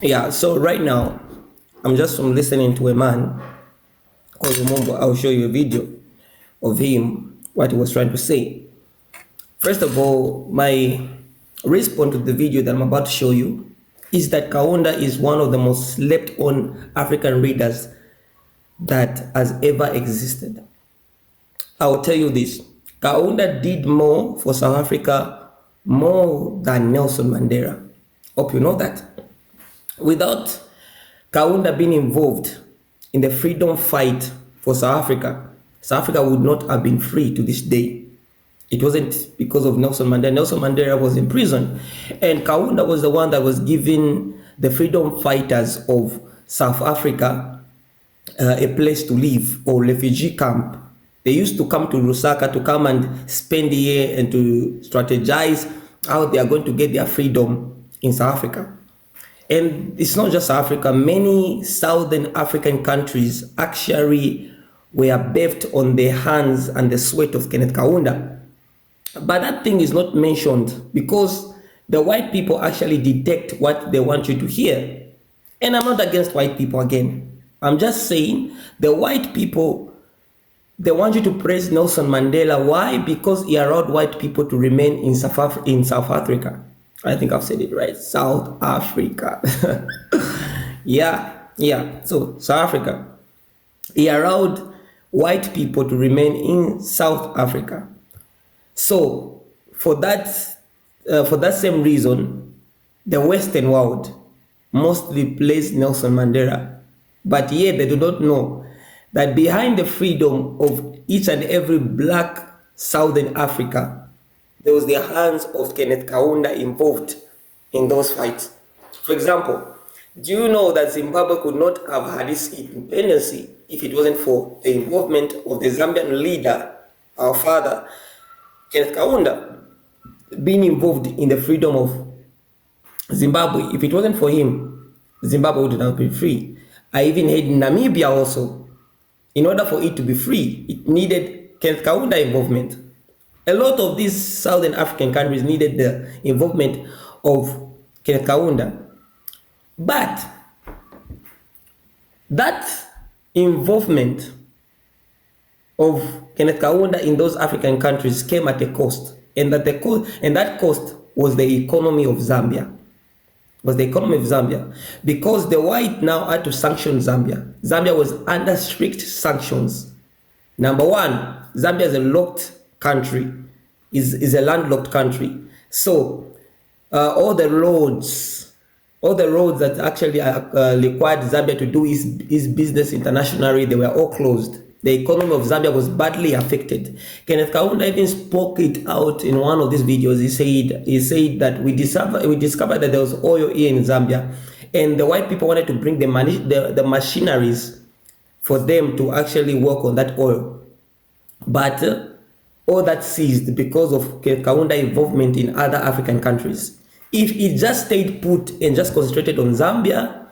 Yeah, so right now, I'm just from listening to a man called Lumumba. I'll show you a video of him, what he was trying to say. First of all, my response to the video that I'm about to show you is that Kaunda is one of the most slept on African readers that has ever existed. I'll tell you this. Kaunda did more for South Africa more than Nelson Mandela. Hope you know that. Without Kaunda being involved in the freedom fight for South Africa would not have been free to this day. It wasn't because of Nelson Mandela. Nelson Mandela was in prison, and Kaunda was the one that was giving the freedom fighters of South Africa a place to live or refugee camp. They used to come to Lusaka to come and spend the year and to strategize how they are going to get their freedom in South Africa. And it's not just Africa, many Southern African countries actually were bathed on the hands and the sweat of Kenneth Kaunda. But that thing is not mentioned because the white people actually detect what they want you to hear. And I'm not against white people again. I'm just saying the white people, they want you to praise Nelson Mandela. Why? Because he allowed white people to remain in South Africa. I think I've said it right. South Africa. yeah. So South Africa. He allowed white people to remain in South Africa. So for that same reason, the Western world mostly plays Nelson Mandela, but yet they do not know that behind the freedom of each and every black Southern Africa, there was the hands of Kenneth Kaunda involved in those fights. For example, do you know that Zimbabwe could not have had its independence if it wasn't for the involvement of the Zambian leader, our father, Kenneth Kaunda, being involved in the freedom of Zimbabwe? If it wasn't for him, Zimbabwe would not be free. I even had Namibia also. In order for it to be free, it needed Kenneth Kaunda involvement. A lot of these Southern African countries needed the involvement of Kenneth Kaunda. But that involvement of Kenneth Kaunda in those African countries came at a cost. And that cost was the economy of Zambia. Because the white now had to sanction Zambia. Zambia was under strict sanctions. Number one, Zambia is a locked country, is a landlocked country. So all the roads that actually required Zambia to do is business internationally, they were all closed. The economy of Zambia was badly affected. Kenneth Kaunda even spoke it out in one of these videos. He said that we discovered that there was oil here in Zambia, and the white people wanted to bring the machineries for them to actually work on that oil. But all that ceased because of Kaunda involvement in other African countries. If it just stayed put and just concentrated on Zambia,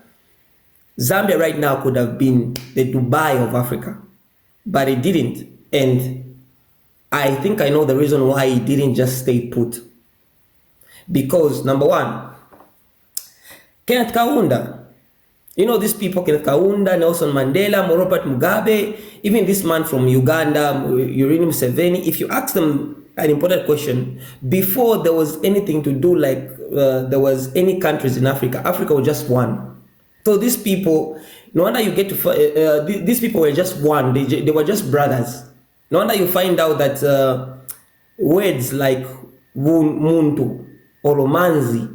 Zambia right now could have been the Dubai of Africa. But it didn't. And I think I know the reason why it didn't just stay put. Because number one, Kenneth Kaunda, you know these people, Kenneth Kaunda, Nelson Mandela, Robert Mugabe, even this man from Uganda, Yoweri Museveni, if you ask them an important question, before there was anything to do like there was any countries in Africa, Africa was just one. So these people, no wonder you get to, these people were just one, they were just brothers. No wonder you find out that words like Muntu or Romanzi,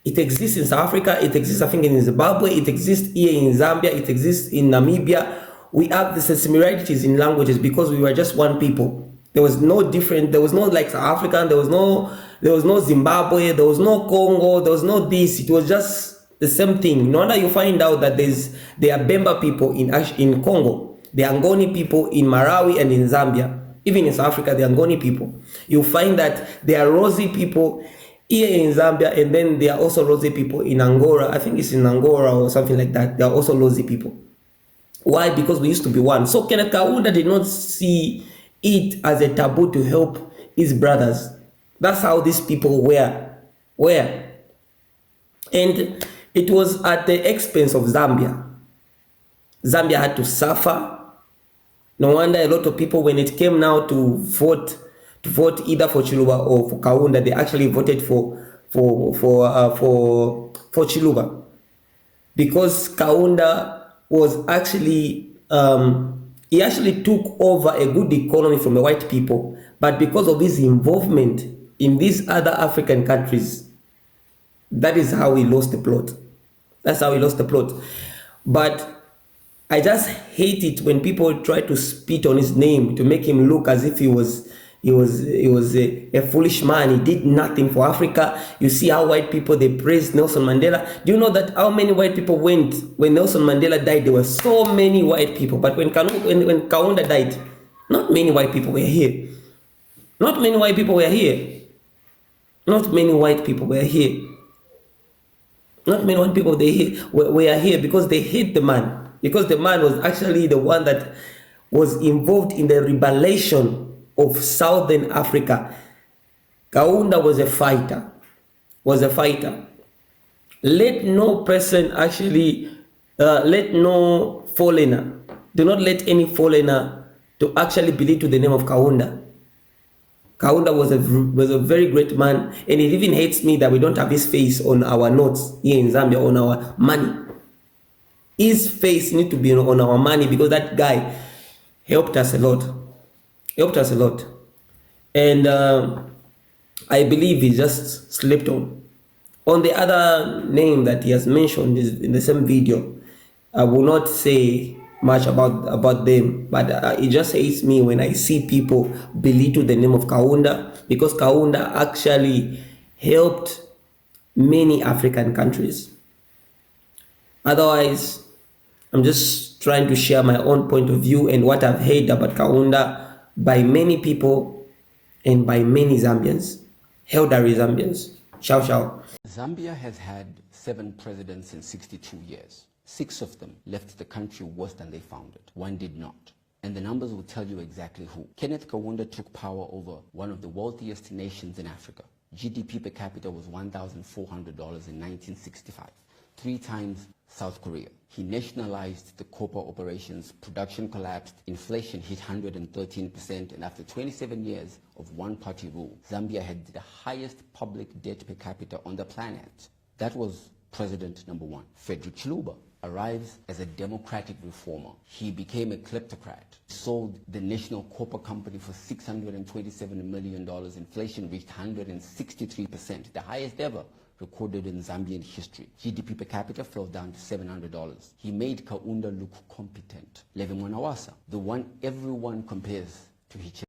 it exists in South Africa, it exists I think in Zimbabwe, it exists here in Zambia, it exists in Namibia. We have the similarities in languages because we were just one people. There was no different, there was no like South African, there was no Zimbabwe, there was no Congo, there was no this, it was just the same thing. No wonder you find out that there are Bemba people in Congo, the Angoni people in Malawi and in Zambia, even in South Africa, the Angoni people. You find that there are Rosy people here in Zambia, and then there are also Rosy people in Angola. I think it's in Angola or something like that. There are also Rosy people. Why? Because we used to be one. So Kenneth Kaunda did not see it as a taboo to help his brothers. That's how these people were. And It was at the expense of Zambia. Zambia had to suffer. No wonder a lot of people, when it came now to vote either for Chiluba or for Kaunda, they actually voted for Chiluba, because Kaunda was actually he actually took over a good economy from the white people, but because of his involvement in these other African countries, that is how he lost the plot. That's how he lost the plot. But I just hate it when people try to spit on his name to make him look as if he was a foolish man. He did nothing for Africa. You see how white people, they praised Nelson Mandela. Do you know that how many white people went when Nelson Mandela died? There were so many white people. But when Kaunda died, not many white people were here. Not many white people were here. Not many white people were here. Not many white people were here because they hate the man. Because the man was actually the one that was involved in the liberation of Southern Africa. Kaunda was a fighter. Let no person actually, let no foreigner, do not let any foreigner to actually believe to the name of Kaunda. Kaunda was a very great man, and it even hates me that we don't have his face on our notes here in Zambia, on our money. His face need to be on our money, because that guy helped us a lot. And I believe he just slept on. On the other name that he has mentioned in the same video, I will not say much about them, but it just hates me when I see people belittle the name of Kaunda, because Kaunda actually helped many African countries. Otherwise, I'm just trying to share my own point of view and what I've heard about Kaunda by many people and by many Zambians, elderly Zambians. Ciao, ciao. Zambia has had 7 presidents in 62 years. 6 of them left the country worse than they found it. 1 did not. And the numbers will tell you exactly who. Kenneth Kaunda took power over one of the wealthiest nations in Africa. GDP per capita was $1,400 in 1965, 3 times South Korea. He nationalized the copper operations, production collapsed, inflation hit 113%, and after 27 years of one-party rule, Zambia had the highest public debt per capita on the planet. That was President number 1. Frederick Chiluba arrives as a democratic reformer. He became a kleptocrat, sold the National Copper Company for $627 million. Inflation reached 163%, the highest ever recorded in Zambian history. GDP per capita fell down to $700. He made Kaunda look competent. Levi Mwanawasa, the one everyone compares to Hichilema.